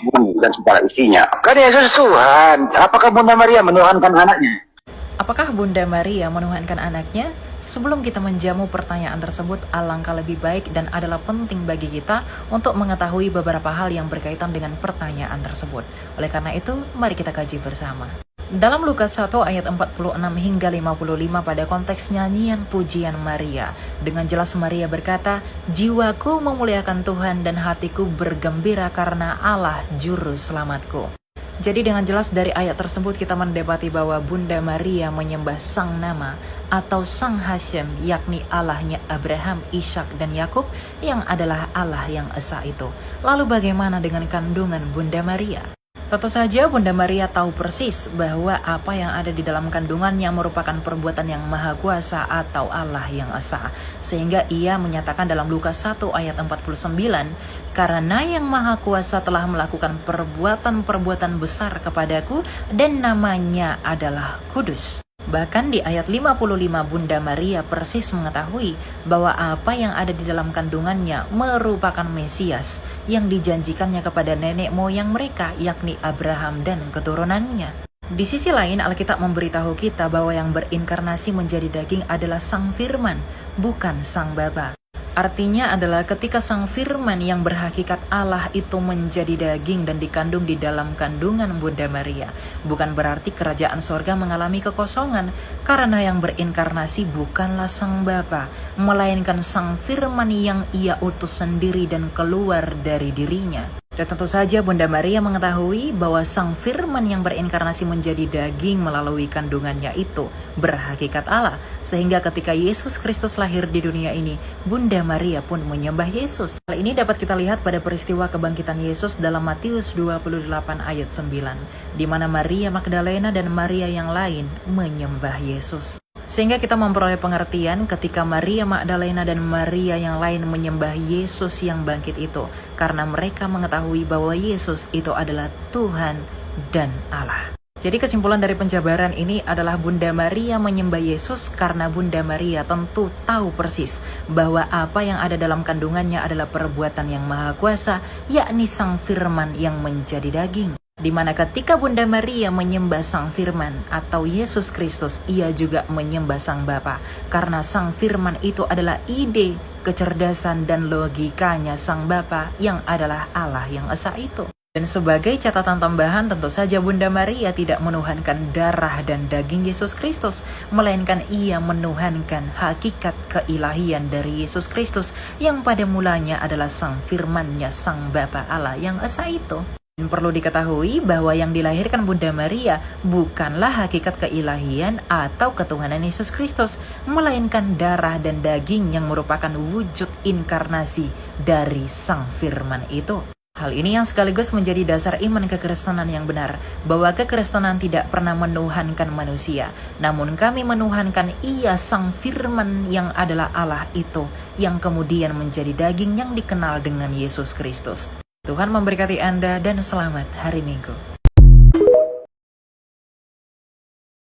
bumi dan segala isinya. Kan Yesus Tuhan. Apakah Bunda Maria menuhankan anaknya? Apakah Bunda Maria menuhankan anaknya? Sebelum kita menjamu pertanyaan tersebut, alangkah lebih baik dan adalah penting bagi kita untuk mengetahui beberapa hal yang berkaitan dengan pertanyaan tersebut. Oleh karena itu, mari kita kaji bersama. Dalam Lukas 1 ayat 46 hingga 55 pada konteks nyanyian pujian Maria, dengan jelas Maria berkata, "Jiwaku memuliakan Tuhan dan hatiku bergembira karena Allah juru selamatku." Jadi dengan jelas dari ayat tersebut kita mendapati bahwa Bunda Maria menyembah Sang Nama atau Sang Hashem, yakni Allahnya Abraham, Ishak, dan Yakub yang adalah Allah yang esa itu. Lalu bagaimana dengan kandungan Bunda Maria? Tentu saja Bunda Maria tahu persis bahwa apa yang ada di dalam kandungannya merupakan perbuatan yang maha kuasa atau Allah yang esa. Sehingga ia menyatakan dalam Lukas 1 ayat 49, "Karena yang maha kuasa telah melakukan perbuatan-perbuatan besar kepadaku dan namanya adalah kudus." Bahkan di ayat 55 Bunda Maria persis mengetahui bahwa apa yang ada di dalam kandungannya merupakan Mesias yang dijanjikannya kepada nenek moyang mereka, yakni Abraham dan keturunannya. Di sisi lain, Alkitab memberitahu kita bahwa yang berinkarnasi menjadi daging adalah Sang Firman, bukan Sang Bapa. Artinya adalah ketika Sang Firman yang berhakikat Allah itu menjadi daging dan dikandung di dalam kandungan Bunda Maria, bukan berarti kerajaan sorga mengalami kekosongan, karena yang berinkarnasi bukanlah Sang Bapa, melainkan Sang Firman yang ia utus sendiri dan keluar dari dirinya. Dan tentu saja Bunda Maria mengetahui bahwa Sang Firman yang berinkarnasi menjadi daging melalui kandungannya itu berhakikat Allah. Sehingga ketika Yesus Kristus lahir di dunia ini, Bunda Maria pun menyembah Yesus. Hal ini dapat kita lihat pada peristiwa kebangkitan Yesus dalam Matius 28 ayat 9, di mana Maria Magdalena dan Maria yang lain menyembah Yesus. Sehingga kita memperoleh pengertian ketika Maria Magdalena dan Maria yang lain menyembah Yesus yang bangkit itu, karena mereka mengetahui bahwa Yesus itu adalah Tuhan dan Allah. Jadi kesimpulan dari penjabaran ini adalah Bunda Maria menyembah Yesus karena Bunda Maria tentu tahu persis bahwa apa yang ada dalam kandungannya adalah perbuatan yang maha kuasa, yakni Sang Firman yang menjadi daging. Di mana ketika Bunda Maria menyembah Sang Firman atau Yesus Kristus, ia juga menyembah Sang Bapa, karena Sang Firman itu adalah ide, kecerdasan, dan logikanya Sang Bapa yang adalah Allah yang esa itu. Dan sebagai catatan tambahan, tentu saja Bunda Maria tidak menuhankan darah dan daging Yesus Kristus, melainkan ia menuhankan hakikat keilahian dari Yesus Kristus yang pada mulanya adalah Sang Firman-Nya Sang Bapa Allah yang esa itu. Dan perlu diketahui bahwa yang dilahirkan Bunda Maria bukanlah hakikat keilahian atau ketuhanan Yesus Kristus, melainkan darah dan daging yang merupakan wujud inkarnasi dari Sang Firman itu. Hal ini yang sekaligus menjadi dasar iman kekristenan yang benar, bahwa kekristenan tidak pernah menuhankan manusia, namun kami menuhankan Ia Sang Firman yang adalah Allah itu, yang kemudian menjadi daging yang dikenal dengan Yesus Kristus. Tuhan memberkati Anda dan selamat hari Minggu.